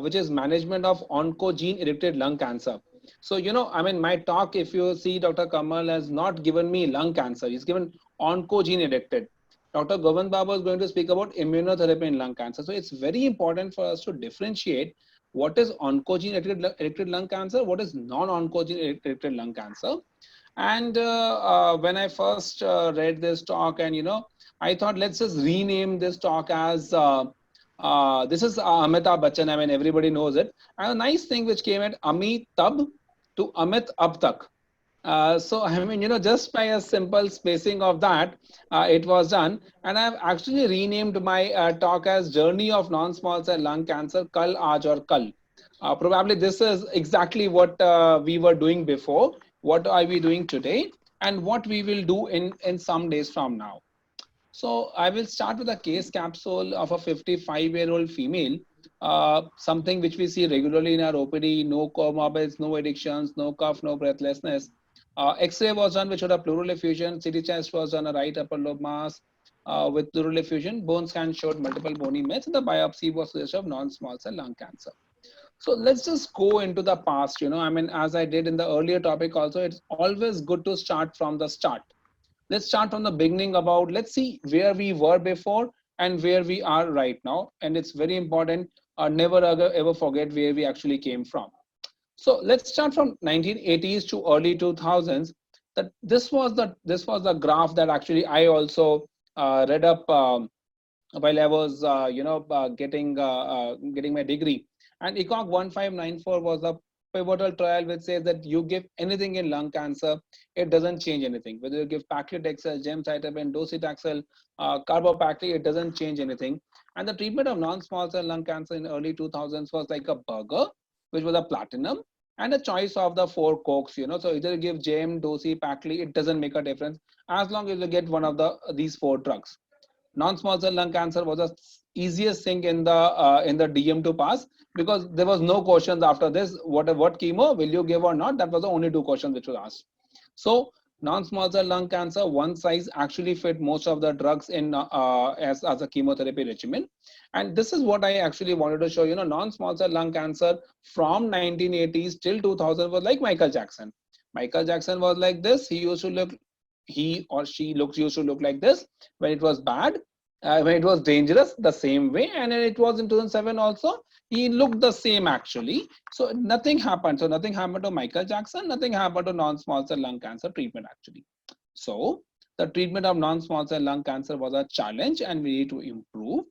which is management of oncogene-erected lung cancer. So, I mean, my talk, if you see, Dr. Kamal has not given me lung cancer. He's given oncogene-erected. Dr. Govind Babu is going to speak about immunotherapy in lung cancer. So it's very important for us to differentiate what is oncogene-erected lung cancer, what is non-oncogene-erected lung cancer. And when I first read this talk, and I thought, let's just rename this talk as this is Amitabh Bachchan. I mean, everybody knows it. And a nice thing which came at Amitabh to Amit Ab Tak. So I mean, just by a simple spacing of that, it was done. And I've actually renamed my talk as Journey of Non-Small Cell Lung Cancer, Kal, Aaj aur Kal. Probably this is exactly what we were doing before. What are we doing today? And what we will do in some days from now. So I will start with a case capsule of a 55-year-old female, something which we see regularly in our OPD: no comorbids, no addictions, no cough, no breathlessness. X-ray was done, which showed a pleural effusion. CT chest was done, a right upper lobe mass with pleural effusion. Bone scan showed multiple bony mets, and the biopsy was suggestive of non-small cell lung cancer. So let's just go into the past. I mean, as I did in the earlier topic also, it's always good to start from the start. Let's start from the beginning about, let's see where we were before and where we are right now. And it's very important, never ever forget where we actually came from. So let's start from 1980s to early 2000s. That this was the graph that actually I also read up while I was getting my degree. And ECOG 1594 was a pivotal trial which says that you give anything in lung cancer, it doesn't change anything. Whether you give paclitaxel, gemcitabine, docetaxel, carbopacty, it doesn't change anything. And the treatment of non-small cell lung cancer in early 2000s was like a burger, which was a platinum, and a choice of the four cokes. So either you give gem, dosi, pacli, it doesn't make a difference as long as you get one of these four drugs. Non-small cell lung cancer was the easiest thing in the DM to pass, because there was no questions after this. What chemo will you give or not? That was the only two questions which was asked. So non-small cell lung cancer, one size actually fit most of the drugs in as a chemotherapy regimen. And this is what I actually wanted to show. Non-small cell lung cancer from 1980s till 2000 was like Michael Jackson. Michael Jackson was like this. He or she used to look like this when it was bad, when it was dangerous, the same way. And then it was in 2007 also, he looked the same actually. So nothing happened. So nothing happened to Michael Jackson, nothing happened to non-small cell lung cancer treatment actually. So the treatment of non-small cell lung cancer was a challenge and we need to improve.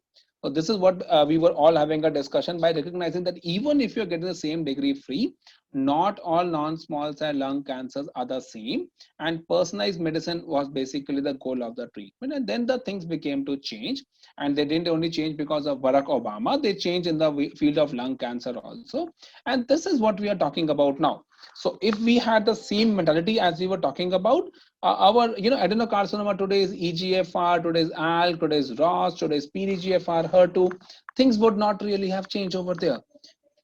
So this is what we were all having a discussion, by recognizing that even if you're getting the same degree free, not all non-small cell lung cancers are the same, and personalized medicine was basically the goal of the treatment. And then the things became to change, and they didn't only change because of Barack Obama, they changed in the field of lung cancer also. And this is what we are talking about now. So if we had the same mentality as we were talking about, our adenocarcinoma today is EGFR, today is ALK, today is ROS, today is PDGFR, HER2, things would not really have changed over there.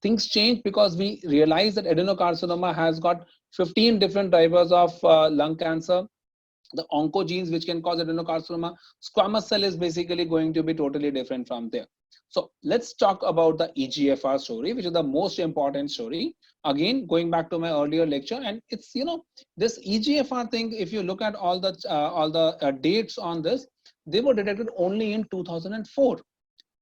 Things change because we realize that adenocarcinoma has got 15 different drivers of lung cancer. The oncogenes which can cause adenocarcinoma, squamous cell is basically going to be totally different from there. So let's talk about the EGFR story, which is the most important story. Again, going back to my earlier lecture, and it's this EGFR thing. If you look at all the dates on this, they were detected only in 2004.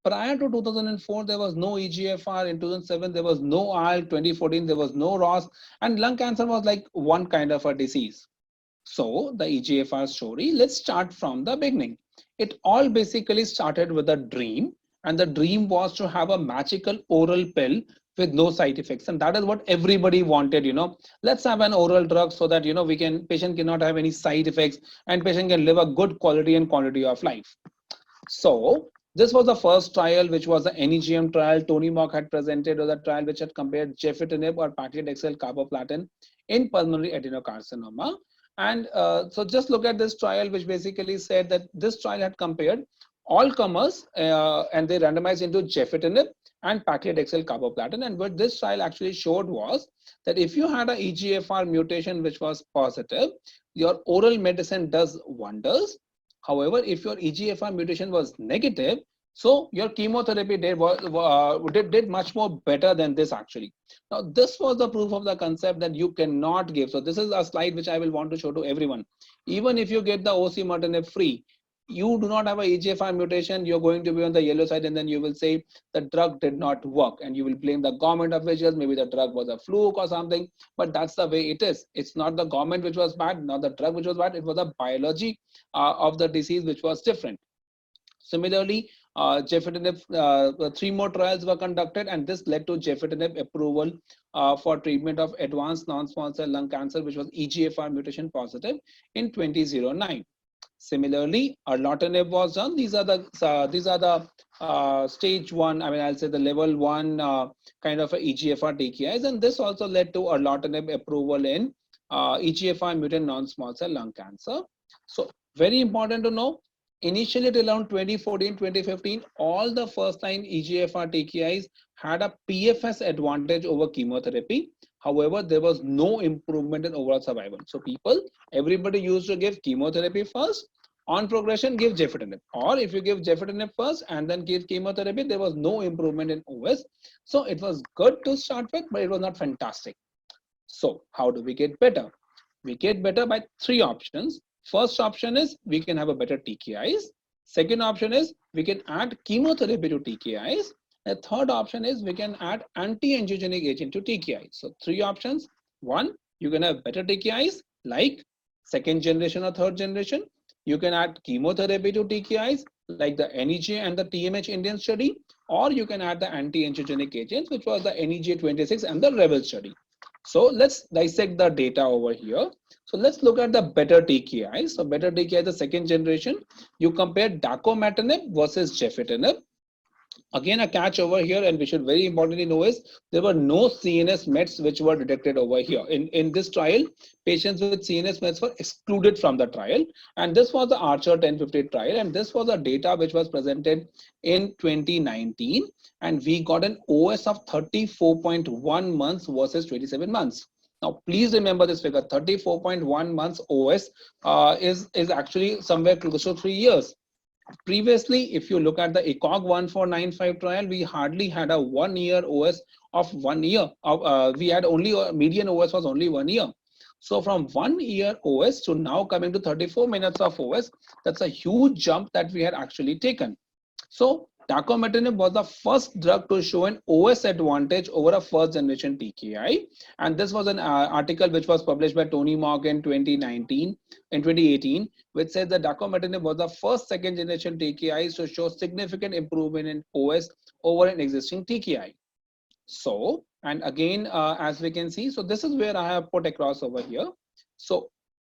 Prior to 2004, there was no EGFR. In 2007, there was no ALK. 2014, there was no ROS, and lung cancer was like one kind of a disease. So the EGFR story, let's start from the beginning. It all basically started with a dream, and the dream was to have a magical oral pill with no side effects, and that is what everybody wanted. Let's have an oral drug so that patient cannot have any side effects, and patient can live a good quality and quantity of life. So this was the first trial, which was the NEGM trial. Tony Mock had presented, was a trial which had compared gefitinib or paclitaxel carboplatin in pulmonary adenocarcinoma. And so just look at this trial, which basically said that this trial had compared all comers and they randomized into gefitinib and paclitaxel carboplatin. And what this trial actually showed was that if you had a EGFR mutation which was positive, your oral medicine does wonders. However, if your EGFR mutation was negative, So your chemotherapy did much more better than this actually. Now this was the proof of the concept that you cannot give. So this is a slide which I will want to show to everyone. Even if you get the osimertinib free, you do not have a EGFR mutation, you're going to be on the yellow side, and then you will say the drug did not work, and you will blame the government officials. Maybe the drug was a fluke or something, but that's the way it is. It's not the government which was bad, not the drug which was bad. It was the biology of the disease which was different. Similarly, gefitinib, three more trials were conducted, and this led to gefitinib approval for treatment of advanced non-small cell lung cancer, which was EGFR mutation positive in 2009. Similarly, erlotinib was done. These are the stage one. I mean, I'll say the level one kind of a EGFR TKIs, and this also led to erlotinib approval in EGFR mutant non-small cell lung cancer. So very important to know. Initially, till around 2014, 2015, all the first-line EGFR TKIs had a PFS advantage over chemotherapy. However, there was no improvement in overall survival. So everybody used to give chemotherapy first. On progression, give gefitinib. Or if you give gefitinib first and then give chemotherapy, there was no improvement in OS. So it was good to start with, but it was not fantastic. So how do we get better? We get better by three options. First option is we can have a better TKIs. Second option is we can add chemotherapy to TKIs. The third option is we can add anti-angiogenic agent to TKIs. So three options. One, you can have better TKIs like second generation or third generation. You can add chemotherapy to TKIs like the NEJ and the TMH Indian study, or you can add the anti-angiogenic agents, which was the NEJ 26 and the Rebel study. So let's dissect the data over here. So let's look at the better TKI. So better TKI, the second generation. You compare dacometinib versus gefitinib. Again, a catch over here, and we should very importantly know is there were no CNS mets which were detected over here. In this trial, patients with CNS mets were excluded from the trial. And this was the Archer 1050 trial. And this was the data which was presented in 2019. And we got an OS of 34.1 months versus 27 months. Now, please remember this figure, 34.1 months OS is actually somewhere close to 3 years. Previously, if you look at the ECOG 1495 trial, we hardly had a 1 year OS of 1 year. We had only median OS was only 1 year. So from 1 year OS to now coming to 34 minutes of OS, that's a huge jump that we had actually taken. So dacometinib was the first drug to show an OS advantage over a first generation TKI. And this was an article which was published by Tony Morgan in 2018, which says that dacometinib was the first second generation TKIs to show significant improvement in OS over an existing TKI. So, and again, as we can see, so this is where I have put across over here. So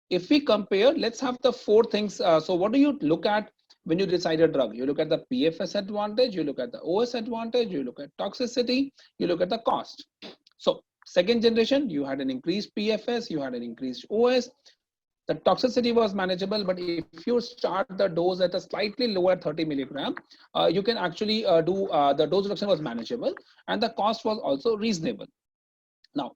if we compare, let's have the four things. So what do you look at when you decide a drug? You look at the PFS advantage, you look at the OS advantage, you look at toxicity, you look at the cost. So second generation, you had an increased PFS, you had an increased OS. The toxicity was manageable, but if you start the dose at a slightly lower 30 milligram, you can actually the dose reduction was manageable, and the cost was also reasonable. Now,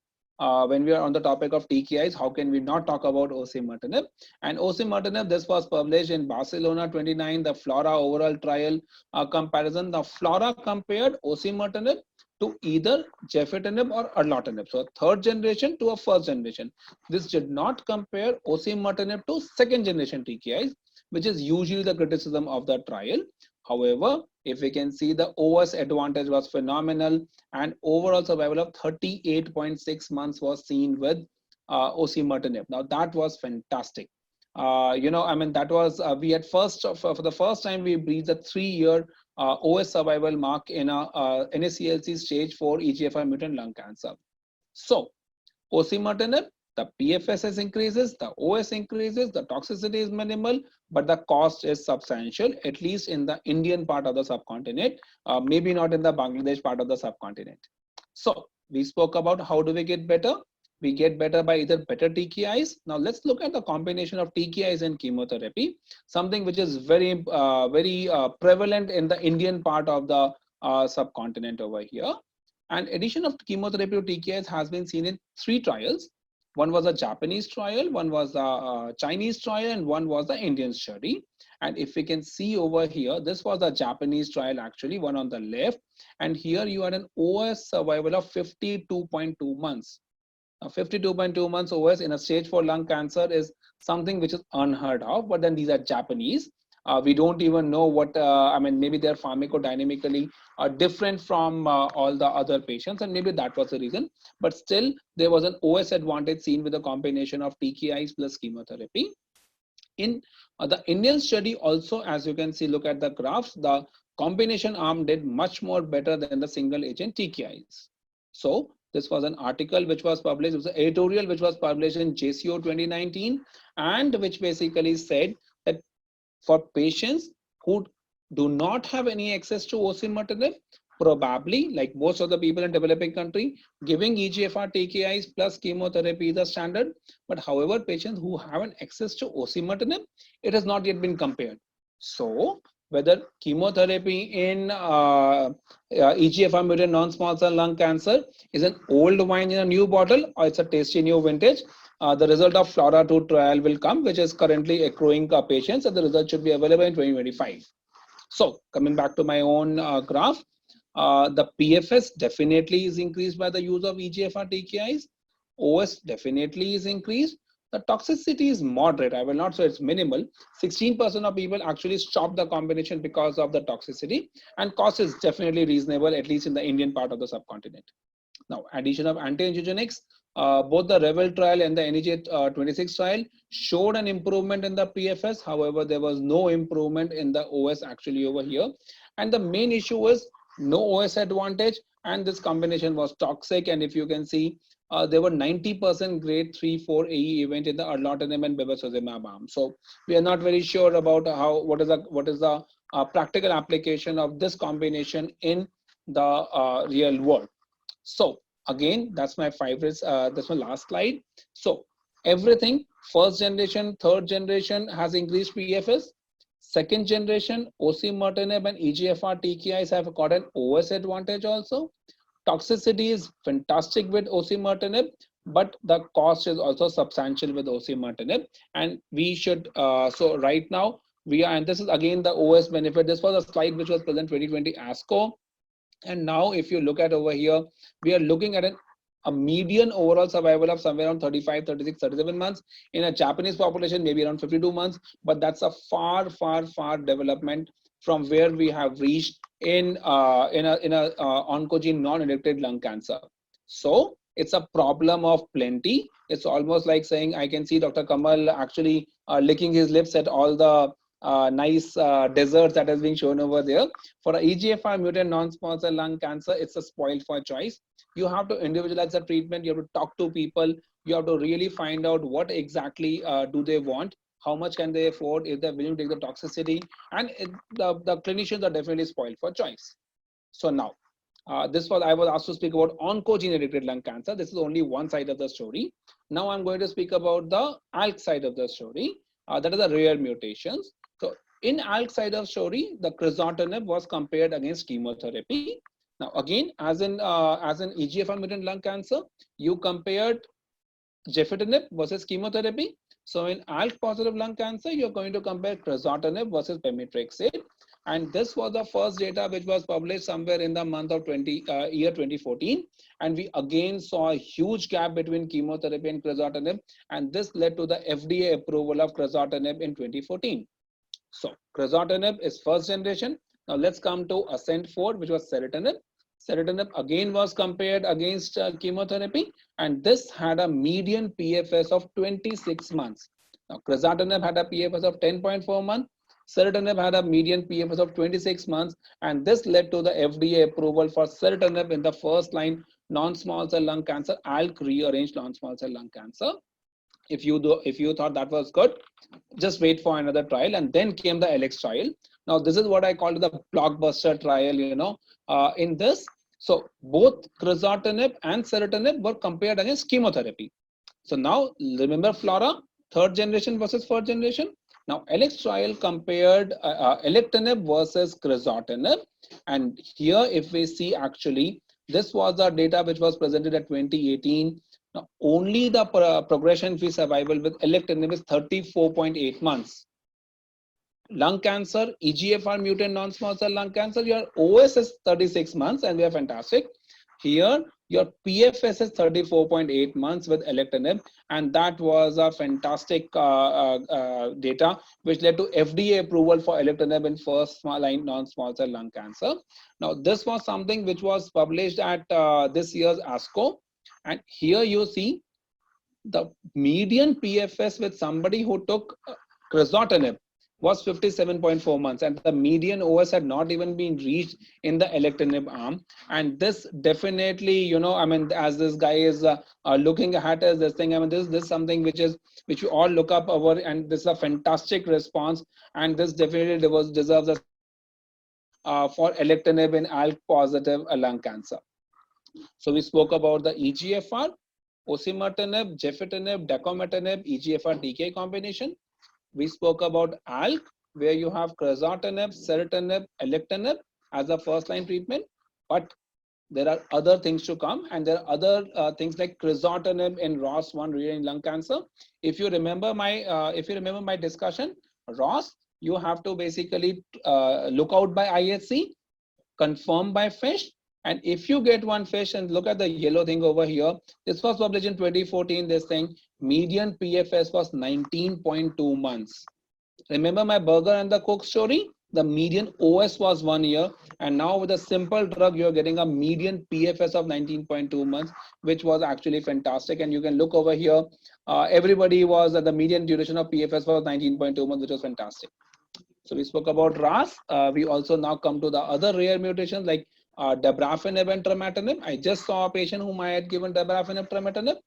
when we are on the topic of TKIs, how can we not talk about osimertinib? And osimertinib, this was published in Barcelona 29, the FLORA overall trial comparison. The FLORA compared osimertinib to either gefitinib or erlotinib. So a third generation to a first generation. This did not compare osimertinib to second generation TKIs, which is usually the criticism of the trial. However, if we can see, the OS advantage was phenomenal, and overall survival of 38.6 months was seen with osimertinib. Now that was fantastic. I mean, that was we had for the first time we breached the 3-year OS survival mark in a NSCLC stage 4 EGFR mutant lung cancer. So osimertinib, the PFS increases, the OS increases, the toxicity is minimal, but the cost is substantial, at least in the Indian part of the subcontinent, maybe not in the Bangladesh part of the subcontinent. So we spoke about how do we get better. We get better by either better TKIs. Now let's look at the combination of TKIs and chemotherapy, something which is very prevalent in the Indian part of the subcontinent over here. And addition of chemotherapy to TKIs has been seen in 3 trials. One was a Japanese trial, one was a Chinese trial, and one was the Indian study. And if we can see over here, this was a Japanese trial actually, one on the left. And here you had an OS survival of 52.2 months. Now, 52.2 months OS in a stage 4 lung cancer is something which is unheard of, but then these are Japanese. We don't even know what, I mean, maybe they're pharmacodynamically different from all the other patients, and maybe that was the reason. But still, there was an OS advantage seen with a combination of TKIs plus chemotherapy. In the Indian study also, as you can see, look at the graphs, the combination arm did much more better than the single agent TKIs. So this was an article which was published, it was an editorial which was published in JCO 2019, and which basically said that for patients who do not have any access to osimertinib, probably like most of the people in developing country, giving EGFR TKIs plus chemotherapy is the standard. But however, patients who have an access to osimertinib, it has not yet been compared. So whether chemotherapy in EGFR mutant non-small cell lung cancer is an old wine in a new bottle, or it's a tasty new vintage, the result of FLORA 2 trial will come, which is currently accruing patients, and the result should be available in 2025. So coming back to my own graph, the PFS definitely is increased by the use of EGFR TKIs. OS definitely is increased. The toxicity is moderate. I will not say it's minimal. 16% of people actually stop the combination because of the toxicity, and cost is definitely reasonable, at least in the Indian part of the subcontinent. Now, addition of anti-angiogenics, both the REVEL trial and the NEJ 26 trial showed an improvement in the PFS. However, there was no improvement in the OS actually over here. And the main issue was no OS advantage, and this combination was toxic. And if you can see, there were 90% grade 3-4 AE event in the erlotinib and bevacizumab arm. So we are not very sure about what is the practical application of this combination in the real world. So again, that's my that's my last slide. So everything, first generation, third generation has increased PFS. Second generation, osimertinib and EGFR TKIs have got an OS advantage also. Toxicity is fantastic with osimertinib, but the cost is also substantial with osimertinib. And we should, so right now, we are, and this is again the OS benefit. This was a slide which was present 2020 ASCO. And now if you look at over here, we are looking at a median overall survival of somewhere around 35, 36, 37 months. In a Japanese population, maybe around 52 months, but that's a far development from where we have reached in oncogene non-directed lung cancer. So it's a problem of plenty. It's almost like saying, I can see Dr. Kamal actually licking his lips at all the nice desserts that has been shown over there. For a EGFR mutant non-small cell lung cancer, it's a spoiled for choice. You have to individualize the treatment. You have to talk to people. You have to really find out what exactly do they want, how much can they afford, if they're willing to take the toxicity, and the clinicians are definitely spoiled for choice. So now, I was asked to speak about oncogene-directed lung cancer. This is only one side of the story. Now I'm going to speak about the ALK side of the story. That is the rare mutations. So in ALK side of story, the crizotinib was compared against chemotherapy. Now again, as in EGFR mutant lung cancer, you compared gefitinib versus chemotherapy. So in ALK positive lung cancer, you're going to compare crizotinib versus pemetrexed. And this was the first data which was published somewhere in the month of year 2014. And we again saw a huge gap between chemotherapy and crizotinib. And this led to the FDA approval of crizotinib in 2014. So crizotinib is first generation. Now let's come to ASCENT 4, which was ceritinib. Ceritinib again was compared against chemotherapy, and this had a median PFS of 26 months. Now crizotinib had a PFS of 10.4 months. Ceritinib had a median PFS of 26 months, and this led to the FDA approval for ceritinib in the first line non-small cell lung cancer, ALK rearranged non-small cell lung cancer. If you thought that was good, just wait for another trial. And then came the LX trial. Now this is what I call the blockbuster trial. In this, so both crizotinib and ceritinib were compared against chemotherapy. So now remember FLORA, third generation versus fourth generation. Now LX trial compared alectinib versus crizotinib, and here if we see, actually this was the data which was presented at 2018. Now, only the progression-free survival with alectinib is 34.8 months. Lung cancer, EGFR mutant non-small cell lung cancer, your OS is 36 months and we are fantastic. Here, your PFS is 34.8 months with alectinib, and that was a fantastic data which led to FDA approval for alectinib in first line non-small cell lung cancer. Now, this was something which was published at this year's ASCO, and here you see the median PFS with somebody who took crizotinib was 57.4 months, and the median OS had not even been reached in the alectinib arm. And this definitely, you know, I mean, as this guy is looking at as this thing, I mean, this is something which you all look up over, and this is a fantastic response, and this definitely deserves a for alectinib in ALK positive lung cancer. So we spoke about the EGFR, osimertinib, gefitinib, dacometinib, EGFR DK combination. We spoke about ALK, where you have crizotinib, ceritinib, alectinib as a first line treatment, but there are other things to come, and there are other things like crizotinib in ROS1 urinary lung cancer. If you remember my discussion, ROS, you have to basically look out by IHC, confirmed by fish, and if you get one fish, and look at the yellow thing over here, this was published in 2014. This thing, median PFS was 19.2 months. Remember my burger and the Coke story? The median OS was 1 year, and now with a simple drug you're getting a median PFS of 19.2 months, which was actually fantastic. And you can look over here, everybody was at the median duration of PFS was 19.2 months, which was fantastic. So we spoke about RAS. We also now come to the other rare mutations like dabrafenib and trametinib. I just saw a patient whom I had given dabrafenib, trametinib.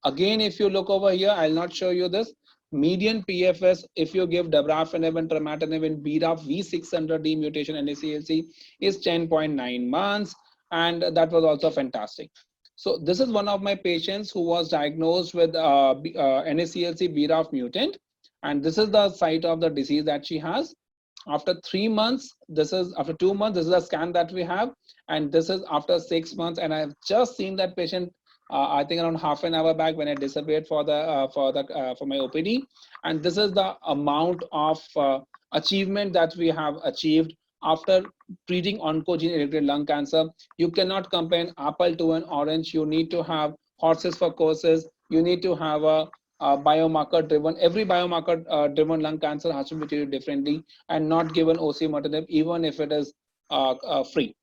Again, if you look over here, I'll not show you this. Median PFS, if you give dabrafenib and trametinib in BRAF V600D mutation NSCLC, is 10.9 months, and that was also fantastic. So this is one of my patients who was diagnosed with NSCLC BRAF mutant, and this is the site of the disease that she has. After 3 months, this is after 2 months, this is a scan that we have, and this is after 6 months, and I have just seen that patient I think around half an hour back when I disappeared for my OPD, and this is the amount of achievement that we have achieved after treating oncogene-related lung cancer. You cannot compare an apple to an orange. You need to have horses for courses. You need to have a biomarker driven. Every biomarker driven lung cancer has to be treated differently and not given osimertinib even if it is free.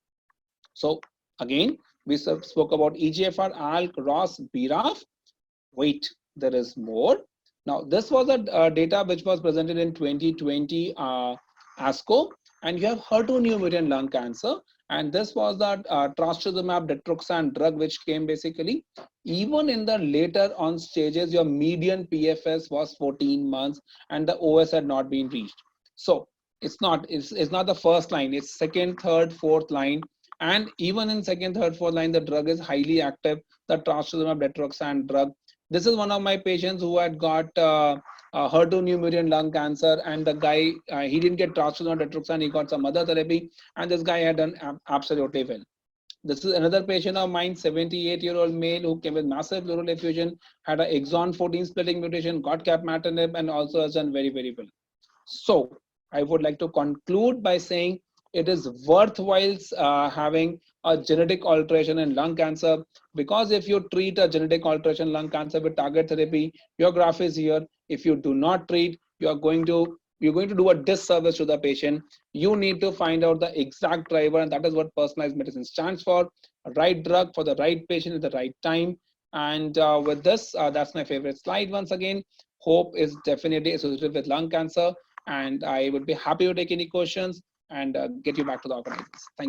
So again, we spoke about EGFR, ALK, ROS, BRAF. Wait, there is more. Now, this was a data which was presented in 2020 ASCO, and you have HER2 new mutant lung cancer, and this was the trastuzumab deruxtecan drug which came basically. Even in the later on stages, your median PFS was 14 months, and the OS had not been reached. So it's not the first line; it's second, third, fourth line. And even in second, third, fourth line, the drug is highly active, the trastuzumab deruxtecan drug. This is one of my patients who had got HER2 new mutant lung cancer, and the guy, he didn't get trastuzumab deruxtecan, he got some other therapy, and this guy had done absolutely well. This is another patient of mine, 78-year-old male who came with massive pleural effusion, had an exon 14 splitting mutation, got capmatinib, and also has done very, very well. So I would like to conclude by saying it is worthwhile having a genetic alteration in lung cancer, because if you treat a genetic alteration lung cancer with target therapy, your graph is here. If you do not treat, you're going to do a disservice to the patient. You need to find out the exact driver, and that is what personalized medicine stands for. Right drug for the right patient at the right time. And with this, that's my favorite slide once again. Hope is definitely associated with lung cancer, and I would be happy to take any questions and get you back to the organizers. Thank you.